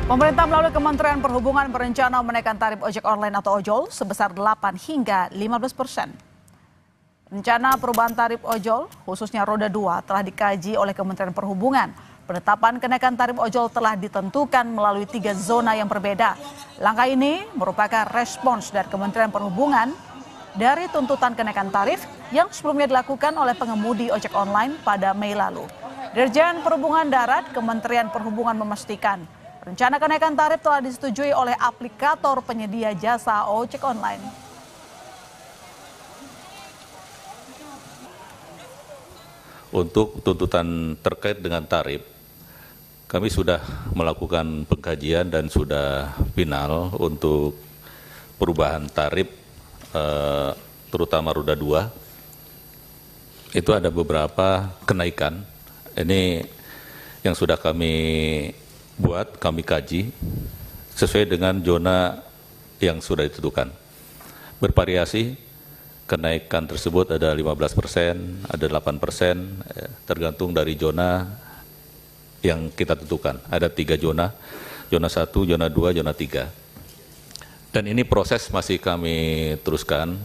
Pemerintah melalui Kementerian Perhubungan berencana menaikkan tarif ojek online atau ojol sebesar 8 hingga 15%. Rencana perubahan tarif ojol, khususnya roda 2, telah dikaji oleh Kementerian Perhubungan. Penetapan kenaikan tarif ojol telah ditentukan melalui 3 zona yang berbeda. Langkah ini merupakan respons dari Kementerian Perhubungan dari tuntutan kenaikan tarif yang sebelumnya dilakukan oleh pengemudi ojek online pada Mei lalu. Dirjen Perhubungan Darat, Kementerian Perhubungan memastikan rencana kenaikan tarif telah disetujui oleh aplikator penyedia jasa ojek online. Untuk tuntutan terkait dengan tarif, kami sudah melakukan pengkajian dan sudah final untuk perubahan tarif, terutama roda 2. Itu ada beberapa kenaikan. Ini yang sudah kami buat, kami kaji sesuai dengan zona yang sudah ditentukan. Bervariasi, kenaikan tersebut ada 15%, ada 8%, tergantung dari zona yang kita tentukan. Ada 3 zona, zona 1, zona 2, zona 3. Dan ini proses masih kami teruskan.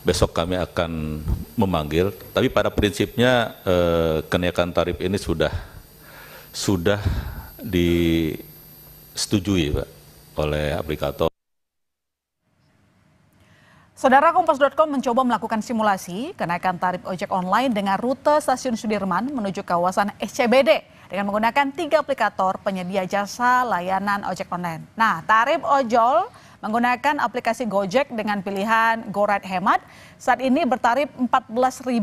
Besok kami akan memanggil, tapi pada prinsipnya kenaikan tarif ini sudah disetujui, Pak, oleh aplikator. Saudara, Kompas.com mencoba melakukan simulasi kenaikan tarif ojek online dengan rute stasiun Sudirman menuju kawasan SCBD dengan menggunakan 3 aplikator penyedia jasa layanan ojek online. Nah, tarif ojol menggunakan aplikasi Gojek dengan pilihan GoRide Hemat saat ini bertarif Rp14.000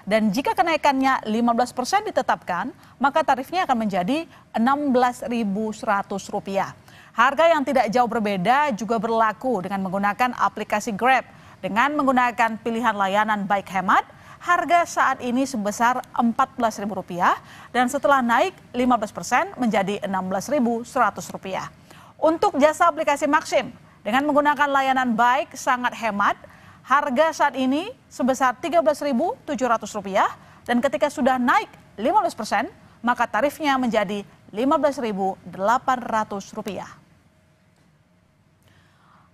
dan jika kenaikannya 15% ditetapkan, maka tarifnya akan menjadi Rp16.100. Harga yang tidak jauh berbeda juga berlaku dengan menggunakan aplikasi Grab. Dengan menggunakan pilihan layanan Bike Hemat, harga saat ini sebesar Rp14.000 dan setelah naik 15% menjadi Rp16.100. Untuk jasa aplikasi Maxim, dengan menggunakan layanan Bike sangat hemat, harga saat ini sebesar Rp13.700 dan ketika sudah naik 15%, maka tarifnya menjadi Rp15.800.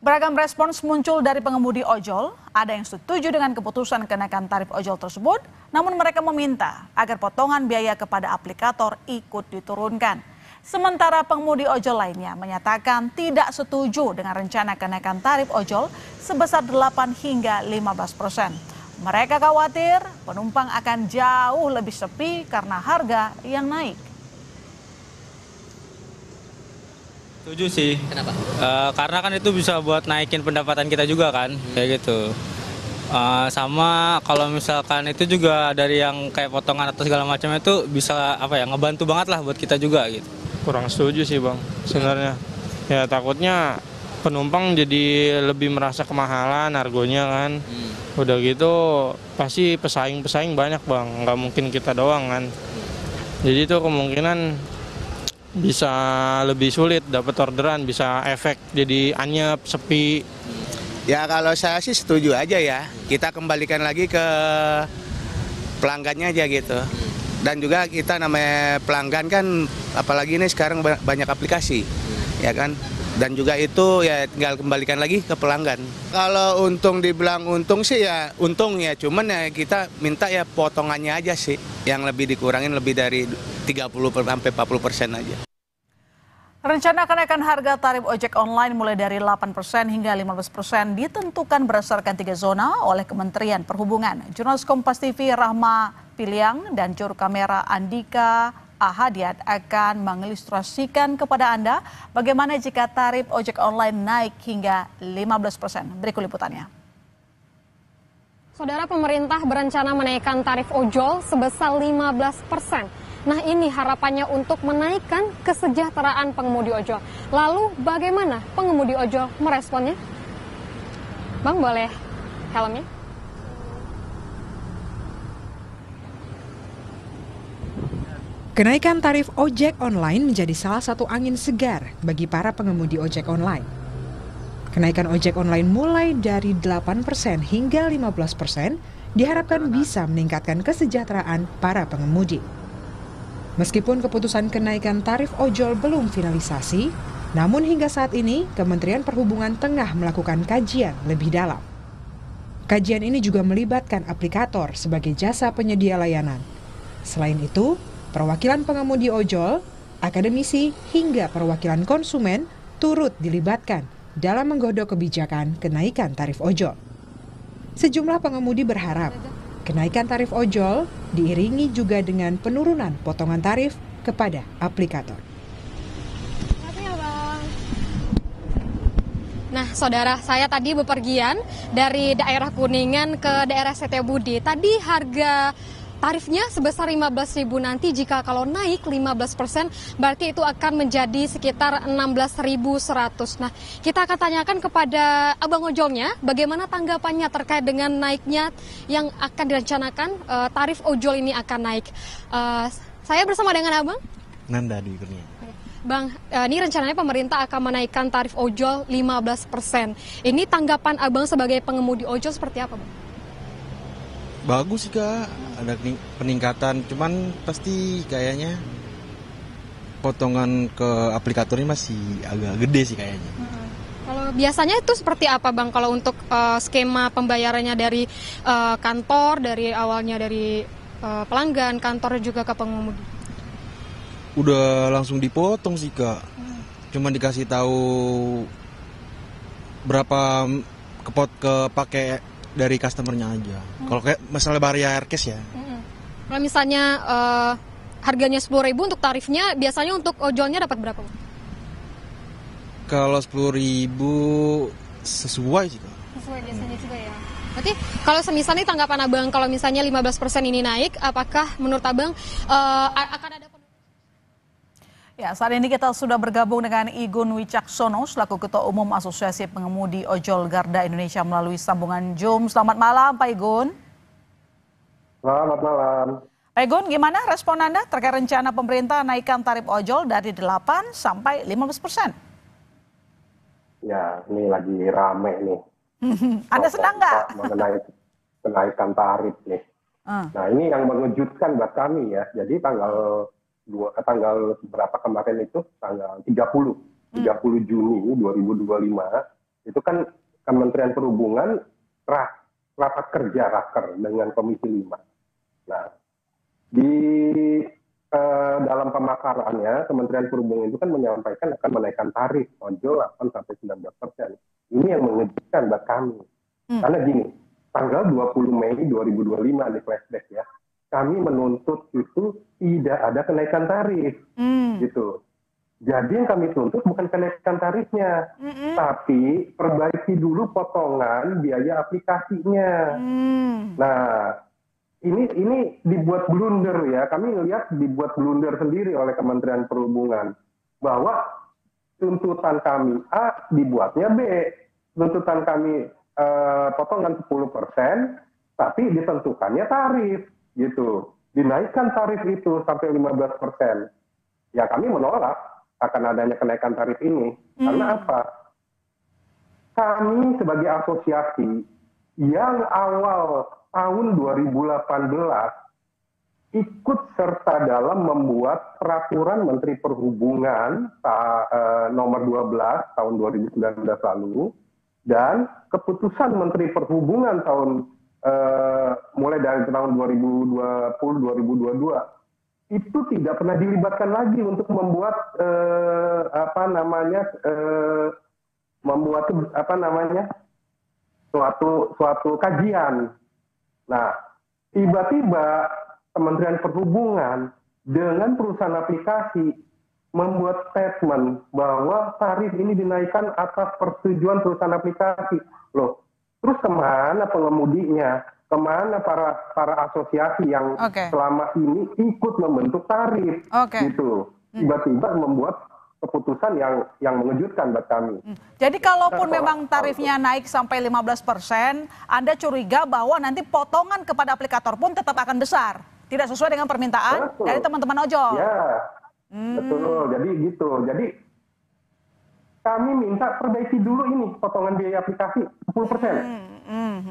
Beragam respons muncul dari pengemudi ojol. Ada yang setuju dengan keputusan kenaikan tarif ojol tersebut, namun mereka meminta agar potongan biaya kepada aplikator ikut diturunkan. Sementara pengemudi ojol lainnya menyatakan tidak setuju dengan rencana kenaikan tarif ojol sebesar 8 hingga 15%. Mereka khawatir penumpang akan jauh lebih sepi karena harga yang naik. Setuju sih. Kenapa? Karena kan itu bisa buat naikin pendapatan kita juga kan, kayak gitu. Sama kalau misalkan itu juga dari yang kayak potongan atau segala macam itu bisa ngebantu banget lah buat kita juga gitu. Kurang setuju sih Bang, sebenarnya. Ya takutnya penumpang jadi lebih merasa kemahalan harganya kan. Udah gitu pasti pesaing-pesaing banyak Bang, nggak mungkin kita doang kan. Jadi itu kemungkinan bisa lebih sulit dapat orderan, bisa efek jadi anyep, sepi. Ya kalau saya sih setuju aja ya, kita kembalikan lagi ke pelanggannya aja gitu. Dan juga kita namanya pelanggan kan, apalagi ini sekarang banyak aplikasi, ya kan. Dan juga itu ya tinggal kembalikan lagi ke pelanggan. Kalau untung dibilang untung sih ya untung ya, cuman ya kita minta ya potongannya aja sih, yang lebih dikurangin lebih dari 30-40% aja. Rencana kenaikan harga tarif ojek online mulai dari 8% hingga 15% ditentukan berdasarkan 3 zona oleh Kementerian Perhubungan. Jurnalis Kompas TV Rahma Piliang dan juru kamera Andika Ahadiat akan mengilustrasikan kepada Anda bagaimana jika tarif ojek online naik hingga 15%. Berikut liputannya. Saudara, pemerintah berencana menaikkan tarif ojol sebesar 15%. Nah, ini harapannya untuk menaikkan kesejahteraan pengemudi ojol. Lalu bagaimana pengemudi ojol meresponnya? Bang, boleh helmnya? Kenaikan tarif ojek online menjadi salah satu angin segar bagi para pengemudi ojek online. Kenaikan ojek online mulai dari 8% hingga 15% diharapkan bisa meningkatkan kesejahteraan para pengemudi. Meskipun keputusan kenaikan tarif ojol belum finalisasi, namun hingga saat ini Kementerian Perhubungan tengah melakukan kajian lebih dalam. Kajian ini juga melibatkan aplikator sebagai jasa penyedia layanan. Selain itu, perwakilan pengemudi ojol, akademisi, hingga perwakilan konsumen turut dilibatkan dalam menggodok kebijakan kenaikan tarif ojol. Sejumlah pengemudi berharap kenaikan tarif ojol diiringi juga dengan penurunan potongan tarif kepada aplikator. Nah, saudara, saya tadi bepergian dari daerah Kuningan ke daerah Setiabudi. Tadi harga tarifnya sebesar 15.000, nanti jika kalau naik 15%, berarti itu akan menjadi sekitar 16.100. Nah, kita akan tanyakan kepada abang ojolnya bagaimana tanggapannya terkait dengan naiknya yang akan direncanakan tarif ojol ini akan naik. Saya bersama dengan abang Nanda di Kurnia. Bang, ini rencananya pemerintah akan menaikkan tarif ojol 15%. Ini tanggapan abang sebagai pengemudi ojol seperti apa, Bang? Bagus sih Kak, ada peningkatan, cuman pasti kayaknya potongan ke aplikator ini masih agak gede sih kayaknya. Kalau biasanya itu seperti apa Bang, kalau untuk skema pembayarannya dari kantor, dari awalnya dari pelanggan, kantor juga ke pengemudi? Udah langsung dipotong sih Kak, cuman dikasih tahu berapa kepake dari customernya aja. Kalau kayak masalah bayar cash ya. Kalau misalnya harganya 10.000 untuk tarifnya, biasanya untuk ojolnya dapat berapa? Kalau 10.000 sesuai sih Kak. Sesuai biasanya juga ya. Berarti kalau misalnya tanggapan abang, kalau misalnya 15% ini naik, apakah menurut abang akan ada? Ya, saat ini kita sudah bergabung dengan Igun Wicaksono selaku Ketua Umum Asosiasi Pengemudi Ojol Garda Indonesia melalui sambungan Zoom. Selamat malam, Pak Igun. Selamat malam. Pak Igun, gimana respon Anda terkait rencana pemerintah naikkan tarif ojol dari 8 sampai 15%? Ya, ini lagi rame nih. Anda senang nggak? Mengenai kenaikan tarif nih. Nah, ini yang mengejutkan buat kami ya. Jadi tanggal berapa kemarin itu, tanggal 30 Juni 2025, itu kan Kementerian Perhubungan rapat kerja raker dengan Komisi 5. Nah, di dalam pemakarannya Kementerian Perhubungan itu kan menyampaikan akan menaikkan tarif ojol 8-19%. Ini yang mengejutkan buat kami. Karena gini, tanggal 20 Mei 2025 di flashback ya, kami menuntut itu tidak ada kenaikan tarif, gitu. Jadi yang kami tuntut bukan kenaikan tarifnya, tapi perbaiki dulu potongan biaya aplikasinya. Nah, ini dibuat blunder ya. Kami lihat dibuat blunder sendiri oleh Kementerian Perhubungan bahwa tuntutan kami A dibuatnya B, tuntutan kami potongan 10%, tapi ditentukannya tarif. Gitu, dinaikkan tarif itu sampai 15%. Ya kami menolak akan adanya kenaikan tarif ini. Karena apa? Kami sebagai asosiasi yang awal tahun 2018 ikut serta dalam membuat peraturan Menteri Perhubungan nomor 12 tahun 2019 lalu, dan keputusan Menteri Perhubungan mulai dari tahun 2020-2022 itu tidak pernah dilibatkan lagi untuk membuat suatu kajian. Nah, tiba-tiba Kementerian Perhubungan dengan perusahaan aplikasi membuat statement bahwa tarif ini dinaikkan atas persetujuan perusahaan aplikasi. Loh, terus kemana pengemudinya? Kemana para asosiasi yang selama ini ikut membentuk tarif? Gitu. Tiba-tiba membuat keputusan yang mengejutkan buat kami. Jadi kalaupun memang tarifnya naik sampai 15%, Anda curiga bahwa nanti potongan kepada aplikator pun tetap akan besar. Tidak sesuai dengan permintaan dari teman-teman ojol. Ya, betul. Jadi gitu. Jadi kami minta perbaiki dulu ini potongan biaya aplikasi 10%.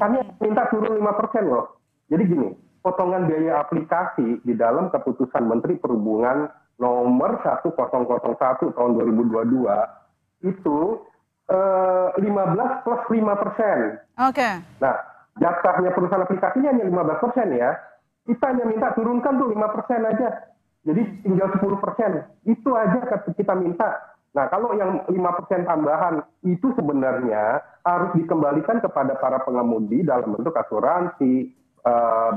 Kami minta turun 5% loh. Jadi gini, potongan biaya aplikasi di dalam keputusan Menteri Perhubungan nomor 1001 tahun 2022 itu 15 plus 5%. Oke. Nah, jatahnya perusahaan aplikasinya hanya 15% ya. Kita hanya minta turunkan tuh 5% aja. Jadi tinggal 10%. Itu aja kita minta. Nah, kalau yang 5% tambahan itu sebenarnya harus dikembalikan kepada para pengemudi dalam bentuk asuransi,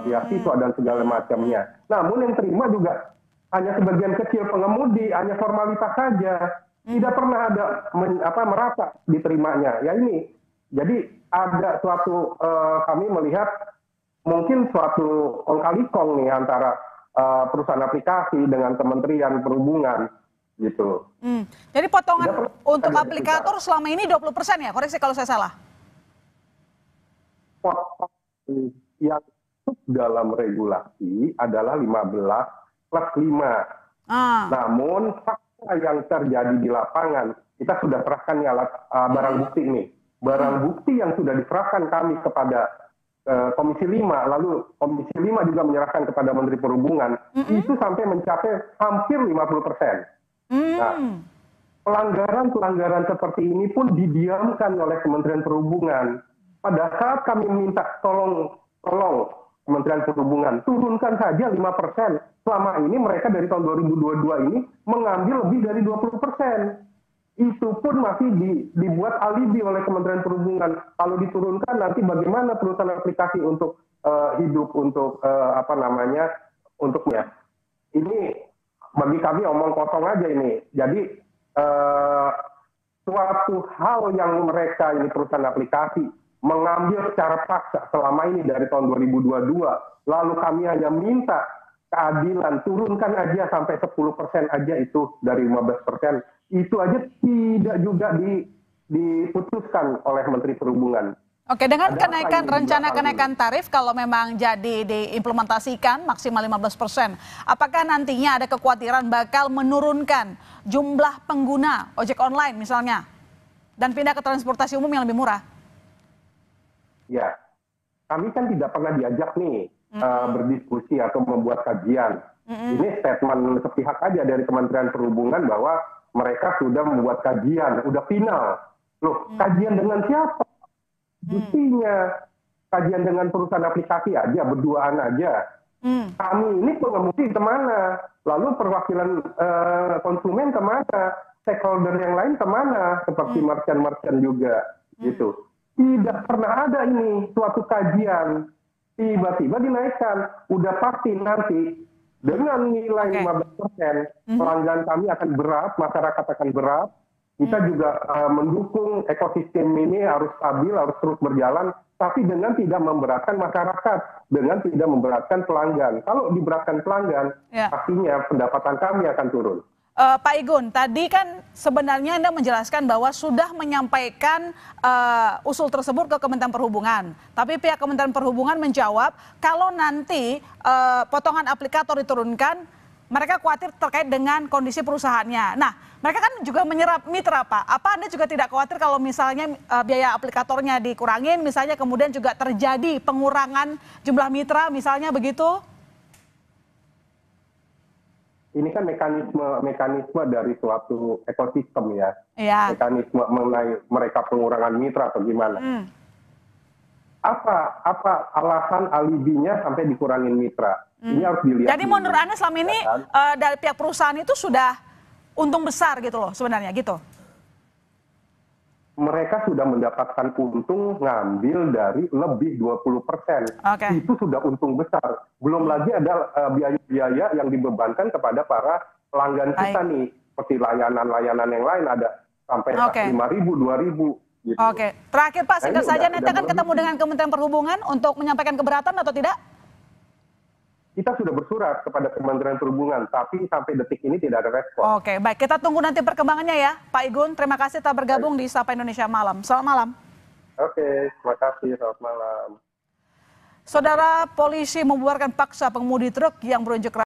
beasiswa dan segala macamnya. Namun yang terima juga hanya sebagian kecil pengemudi, hanya formalitas saja. Tidak pernah ada merasa diterimanya. Ya ini. Jadi ada suatu kami melihat mungkin suatu kong-kali-kong nih antara perusahaan aplikasi dengan Kementerian Perhubungan gitu. Jadi potongan untuk aplikator selama ini 20% ya? Koreksi kalau saya salah. Potong yang dalam regulasi adalah 15 plus 5. Namun fakta yang terjadi di lapangan, kita sudah serahkan nih alat barang bukti ini. Barang bukti yang sudah diserahkan kami kepada Komisi 5, lalu Komisi 5 juga menyerahkan kepada Menteri Perhubungan, itu sampai mencapai hampir 50%. Nah, pelanggaran seperti ini pun didiamkan oleh Kementerian Perhubungan. Pada saat kami minta tolong Kementerian Perhubungan, turunkan saja 5%. Selama ini mereka dari tahun 2022 ini mengambil lebih dari 20%. Itu pun masih dibuat alibi oleh Kementerian Perhubungan. Kalau diturunkan nanti bagaimana perusahaan aplikasi untuk hidup, untuk untuknya. Ini bagi kami omong kosong aja ini. Jadi suatu hal yang mereka ini perusahaan aplikasi mengambil secara paksa selama ini dari tahun 2022, lalu kami hanya minta keadilan, turunkan aja sampai 10% aja itu dari 15%. Itu aja tidak juga diputuskan oleh Menteri Perhubungan. Oke, dengan rencana kenaikan tarif kalau memang jadi diimplementasikan maksimal 15%, apakah nantinya ada kekhawatiran bakal menurunkan jumlah pengguna ojek online misalnya dan pindah ke transportasi umum yang lebih murah? Ya, kami kan tidak pernah diajak nih berdiskusi atau membuat kajian. Ini statement sepihak aja dari Kementerian Perhubungan bahwa mereka sudah membuat kajian, udah final. Loh, kajian dengan siapa? Buktinya kajian dengan perusahaan aplikasi aja, berduaan aja. Kami ini pengemudi kemana? Lalu perwakilan konsumen kemana? Stakeholder yang lain kemana? Seperti merchant-merchant juga, gitu. Tidak pernah ada ini suatu kajian. Tiba-tiba dinaikkan. Udah pasti nanti dengan nilai 15%, pelanggan kami akan berat, masyarakat akan berat. Kita juga mendukung ekosistem ini harus stabil, harus terus berjalan, tapi dengan tidak memberatkan masyarakat, dengan tidak memberatkan pelanggan. Kalau diberatkan pelanggan, pastinya pendapatan kami akan turun. Pak Igun, tadi kan sebenarnya Anda menjelaskan bahwa sudah menyampaikan usul tersebut ke Kementerian Perhubungan. Tapi pihak Kementerian Perhubungan menjawab kalau nanti potongan aplikator diturunkan, mereka khawatir terkait dengan kondisi perusahaannya. Nah, mereka kan juga menyerap mitra, Pak. Apa Anda juga tidak khawatir kalau misalnya biaya aplikatornya dikurangin, misalnya kemudian juga terjadi pengurangan jumlah mitra, misalnya begitu? Ini kan mekanisme dari suatu ekosistem ya. Mekanisme mengenai mereka pengurangan mitra atau gimana. Apa alasan alibinya sampai dikurangin mitra? Ini harus dilihat. Jadi menurut Anda selama ini dari pihak perusahaan itu sudah untung besar gitu loh sebenarnya gitu? Mereka sudah mendapatkan untung ngambil dari lebih 20%. Itu sudah untung besar. Belum lagi ada biaya-biaya yang dibebankan kepada para pelanggan kita nih. Seperti layanan-layanan yang lain ada sampai 5.000, 2.000. Gitu. Terakhir Pak, singkat saja, nanti akan ketemu dengan Kementerian Perhubungan untuk menyampaikan keberatan atau tidak? Kita sudah bersurat kepada Kementerian Perhubungan, tapi sampai detik ini tidak ada respon. Baik, kita tunggu nanti perkembangannya ya, Pak Igun. Terima kasih telah bergabung di Sapa Indonesia Malam. Selamat malam. Terima kasih. Selamat malam. Saudara, polisi membubarkan paksa pengemudi truk yang berunjuk rasa